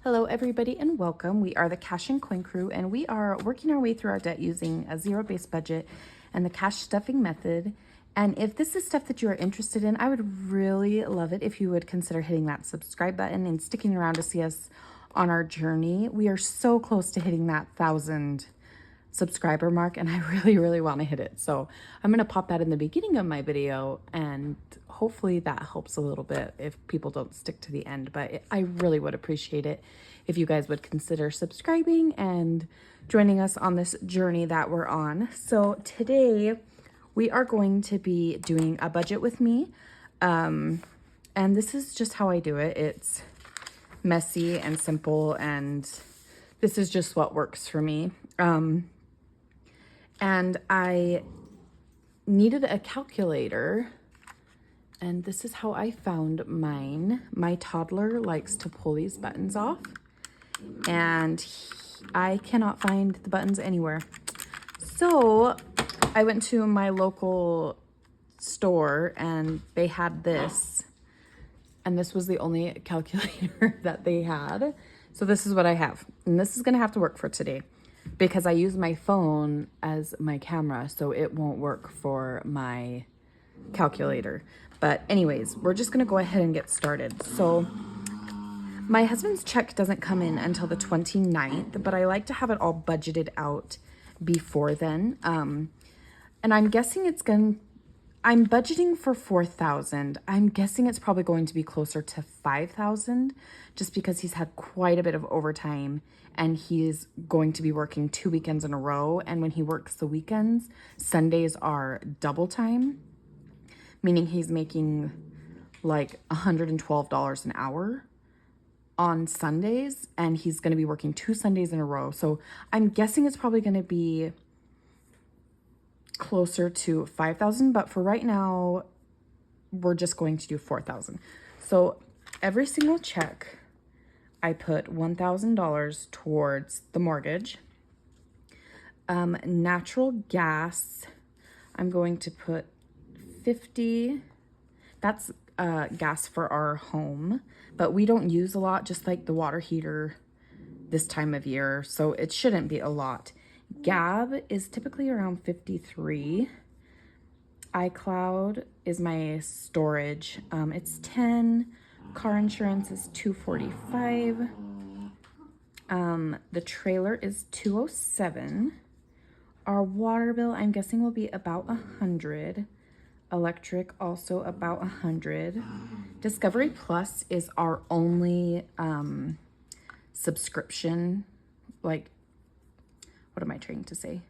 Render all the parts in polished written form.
Hello everybody and welcome. We are the Cash and Coin Crew and we are working our way through our debt using a zero-based budget and the cash stuffing method. And if this is stuff that you are interested in, I would really love it if you would consider hitting that subscribe button and sticking around to see us on our journey. We are so close to hitting that 1,000 subscriber mark and I really want to hit it. So I'm going to pop that in the beginning of my video and hopefully that helps a little bit if people don't stick to the end. But I really would appreciate it if you guys would consider subscribing and joining us on this journey that we're on. So today we are going to be doing a budget with me. And this is just how I do it. It's messy and simple and this is just what works for me. And I needed a calculator, and this is how I found mine. My toddler likes to pull these buttons off, and I cannot find the buttons anywhere. So I went to my local store, and they had this, and this was the only calculator that they had. So this is what I have, and this is gonna have to work for today, because I use my phone as my camera, so it won't work for my calculator. But anyways, we're just gonna go ahead and get started. So my husband's check doesn't come in until the 29th, but I like to have it all budgeted out before then. And I'm guessing I'm budgeting for 4,000. I'm guessing it's probably going to be closer to 5,000 just because he's had quite a bit of overtime and he's going to be working 2 weekends in a row. And when he works the weekends, Sundays are double time, meaning he's making like $112 an hour on Sundays, and he's going to be working 2 Sundays in a row. So I'm guessing it's probably going to be closer to 5,000, but for right now, we're just going to do 4,000. So every single check, I put $1,000 towards the mortgage. Natural gas, I'm going to put 50. That's gas for our home, but we don't use a lot, just like the water heater this time of year, so it shouldn't be a lot. Gab is typically around 53. iCloud is my storage. It's 10. Car insurance is $245. The trailer is $207. Our water bill, I'm guessing, will be about $100. Electric, also about $100. Discovery Plus is our only subscription, like, what am I trying to say?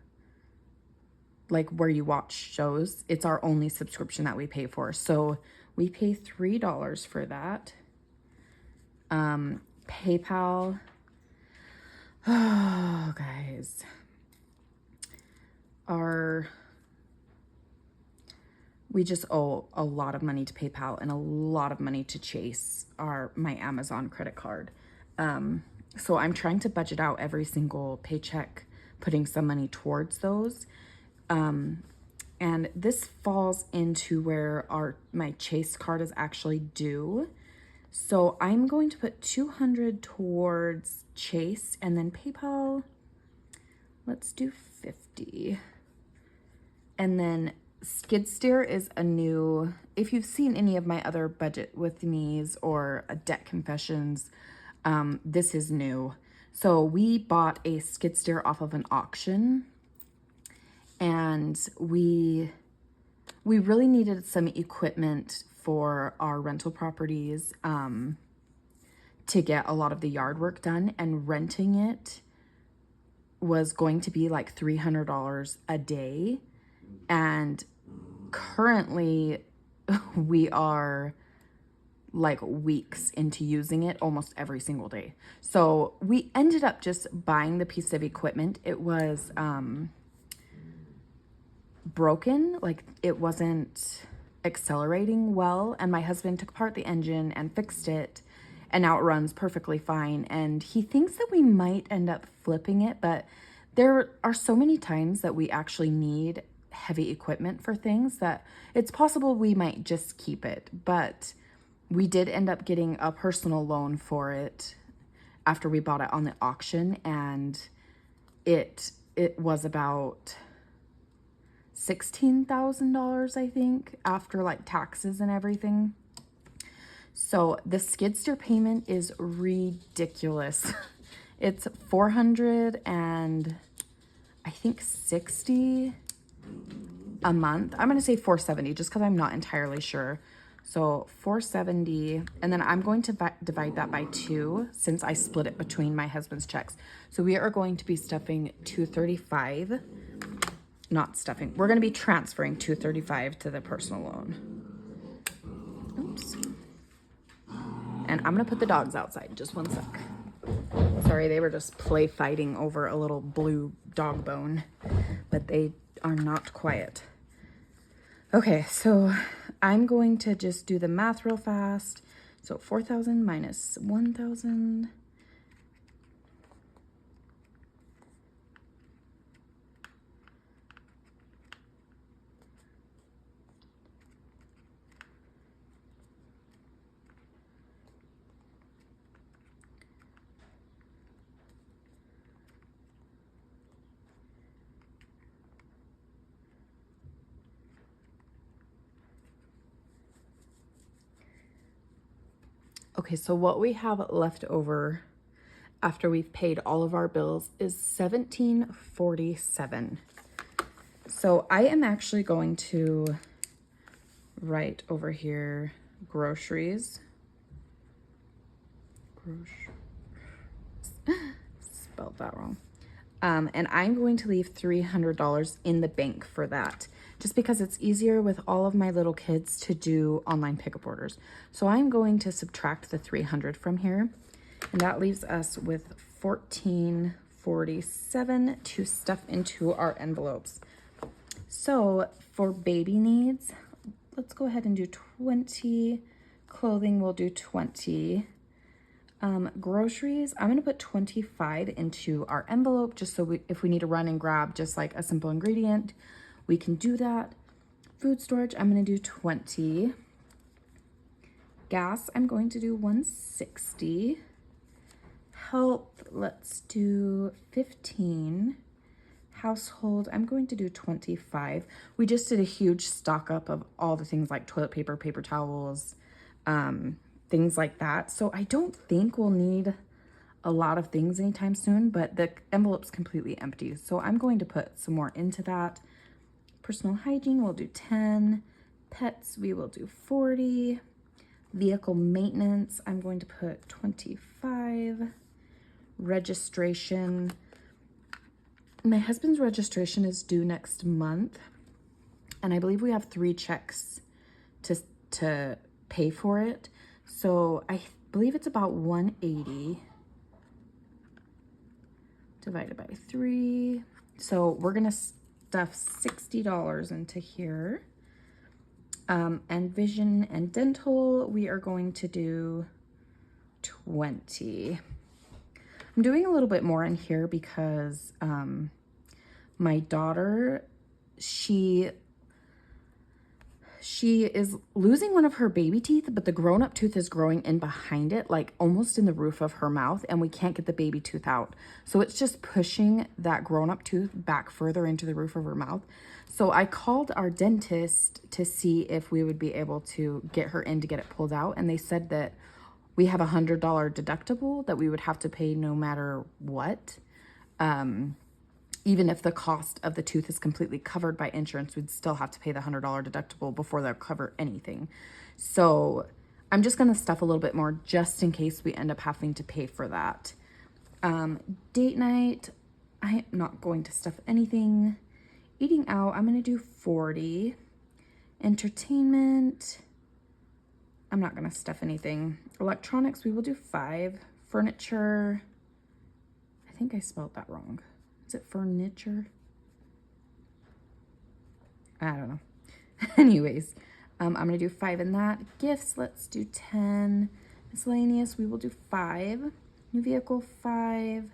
Like where you watch shows, it's our only subscription that we pay for. So we pay $3 for that. PayPal. Oh, guys. We just owe a lot of money to PayPal and a lot of money to Chase, my Amazon credit card. So I'm trying to budget out every single paycheck, putting some money towards those. And this falls into where my Chase card is actually due. So I'm going to put $200 towards Chase, and then PayPal, let's do 50. And then skid steer is a new, if you've seen any of my other budget with me's or debt confessions, this is new. So we bought a skid steer off of an auction, and we really needed some equipment for our rental properties to get a lot of the yard work done, and renting it was going to be like $300 a day. And currently we are like weeks into using it almost every single day. So we ended up just buying the piece of equipment. It was broken, like it wasn't accelerating well, and my husband took apart the engine and fixed it, and now it runs perfectly fine. And he thinks that we might end up flipping it, but there are so many times that we actually need heavy equipment for things that it's possible we might just keep it. But we did end up getting a personal loan for it after we bought it on the auction, and it was about $16,000, I think, after like taxes and everything. So the skid steer payment is ridiculous. It's 400 and I think 60 a month. I'm going to say 470 just because I'm not entirely sure. So 470, and then I'm going to divide that by 2 since I split it between my husband's checks. So we are going to be stuffing 235, not stuffing. We're going to be transferring 235 to the personal loan. Oops. And I'm going to put the dogs outside. Just one sec. Sorry, they were just play fighting over a little blue dog bone, but they are not quiet. Okay, so I'm going to just do the math real fast. So 4,000 minus 1,000. Okay, so what we have left over after we've paid all of our bills is $17.47. So I am actually going to write over here groceries. Spelled that wrong. And I'm going to leave $300 in the bank for that, just because it's easier with all of my little kids to do online pickup orders. So I'm going to subtract the 300 from here, and that leaves us with $14.47 to stuff into our envelopes. So for baby needs, let's go ahead and do 20. Clothing, we'll do 20. Groceries, I'm going to put 25 into our envelope just so if we need to run and grab just like a simple ingredient, we can do that. Food storage, I'm going to do 20. Gas, I'm going to do 160. Health, let's do 15. Household, I'm going to do 25. We just did a huge stock up of all the things like toilet paper, paper towels, things like that. So I don't think we'll need a lot of things anytime soon, but the envelope's completely empty. So I'm going to put some more into that. Personal hygiene, we'll do 10. Pets, we will do 40. Vehicle maintenance, I'm going to put 25. Registration, my husband's registration is due next month, and I believe we have 3 checks to pay for it. So I believe it's about 180 divided by 3. So we're gonna stuff $60 into here. And vision and dental, we are going to do 20. I'm doing a little bit more in here because my daughter, she is losing one of her baby teeth, but the grown-up tooth is growing in behind it, like almost in the roof of her mouth, and we can't get the baby tooth out. So it's just pushing that grown-up tooth back further into the roof of her mouth. So I called our dentist to see if we would be able to get her in to get it pulled out, and they said that we have a $100 deductible that we would have to pay no matter what. Even if the cost of the tooth is completely covered by insurance, we'd still have to pay the $100 deductible before they'll cover anything. So I'm just going to stuff a little bit more just in case we end up having to pay for that. Date night, I am not going to stuff anything. Eating out, I'm going to do 40. Entertainment, I'm not going to stuff anything. Electronics, we will do 5. Furniture, I think I spelled that wrong. Is it furniture? I don't know. Anyways, I'm going to do 5 in that. Gifts, let's do 10. Miscellaneous, we will do 5. New vehicle, 5.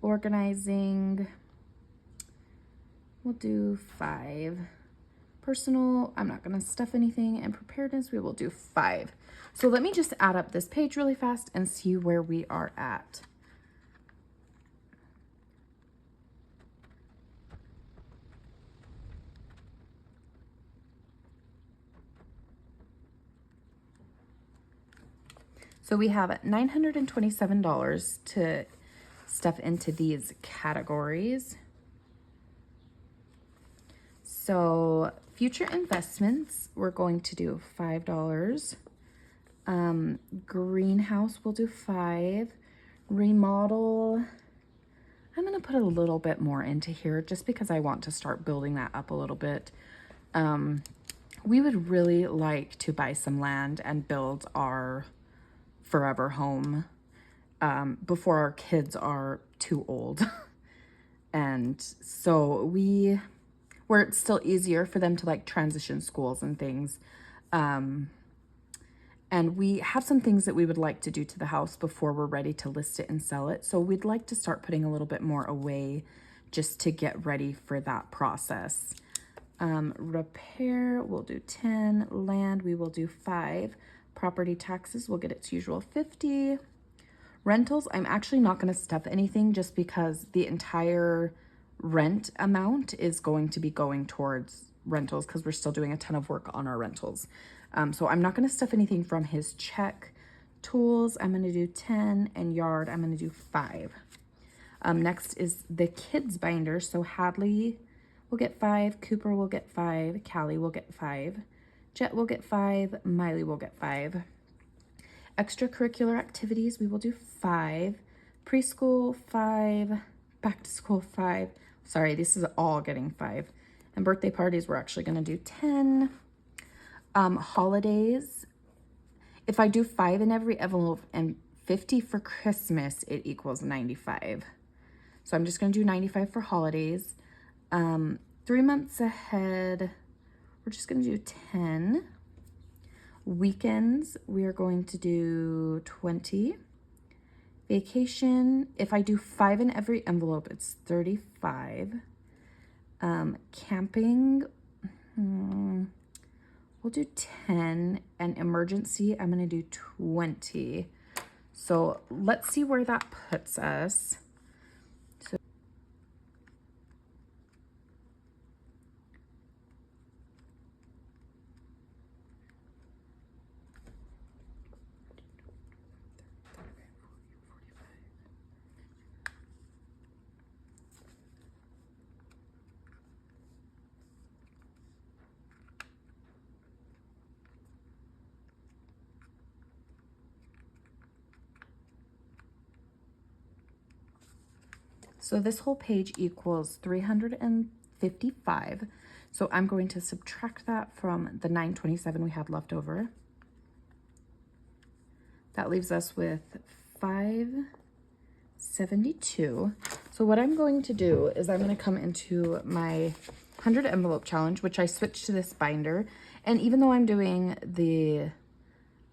Organizing, we'll do 5. Personal, I'm not going to stuff anything. And preparedness, we will do 5. So let me just add up this page really fast and see where we are at. So we have $927 to stuff into these categories. So future investments, we're going to do $5. Greenhouse, we'll do $5. Remodel, I'm going to put a little bit more into here just because I want to start building that up a little bit. We would really like to buy some land and build our forever home before our kids are too old. And so where it's still easier for them to like transition schools and things. And we have some things that we would like to do to the house before we're ready to list it and sell it. So we'd like to start putting a little bit more away just to get ready for that process. Repair, we'll do 10. Land, we will do 5. Property taxes, we'll get its usual 50. Rentals, I'm actually not going to stuff anything just because the entire rent amount is going to be going towards rentals because we're still doing a ton of work on our rentals. So I'm not going to stuff anything from his check. Tools, I'm going to do 10, and yard, I'm going to do 5. Next is the kids binder. So Hadley will get 5, Cooper will get 5, Callie will get 5, Jet will get 5, Miley will get 5. Extracurricular activities, we will do 5. Preschool, 5. Back to school, 5. Sorry, this is all getting 5. And birthday parties, we're actually going to do 10. Holidays, if I do 5 in every envelope and 50 for Christmas, it equals 95. So I'm just going to do 95 for holidays. 3 months ahead, we're just going to do 10. Weekends, we are going to do 20. Vacation, if I do 5 in every envelope, it's 35. Camping, we'll do 10. And emergency, I'm going to do 20. So let's see where that puts us. So this whole page equals 355. So I'm going to subtract that from the 927 we had left over. That leaves us with 572. So what I'm going to do is I'm going to come into my 100 envelope challenge, which I switched to this binder. And even though I'm doing the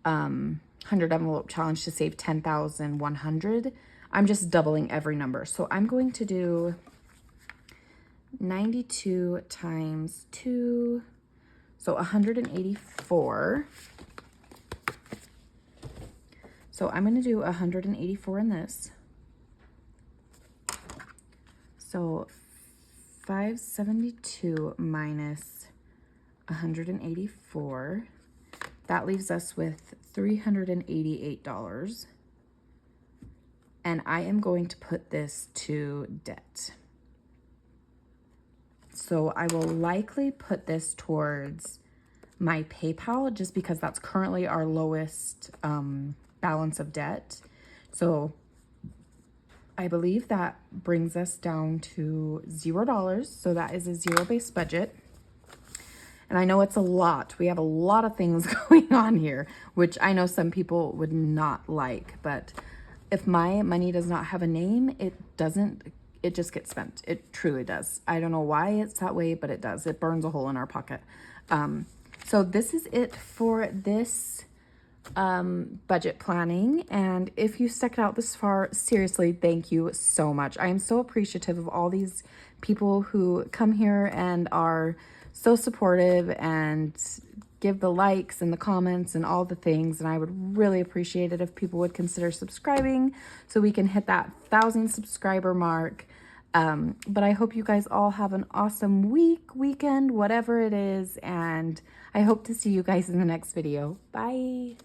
100 envelope challenge to save 10,100, I'm just doubling every number. So I'm going to do 92 times 2, so 184. So I'm going to do 184 in this. So 572 minus 184, that leaves us with $388. And I am going to put this to debt. So I will likely put this towards my PayPal just because that's currently our lowest balance of debt. So I believe that brings us down to $0. So that is a zero-based budget. And I know it's a lot. We have a lot of things going on here, which I know some people would not like, but if my money does not have a name, it just gets spent. It truly does. I don't know why it's that way, but it does. It burns a hole in our pocket. So this is it for this budget planning. And if you stuck it out this far, seriously, thank you so much. I am so appreciative of all these people who come here and are so supportive and give the likes and the comments and all the things. And I would really appreciate it if people would consider subscribing so we can hit that 1,000 subscriber mark. But I hope you guys all have an awesome weekend, whatever it is. And I hope to see you guys in the next video. Bye.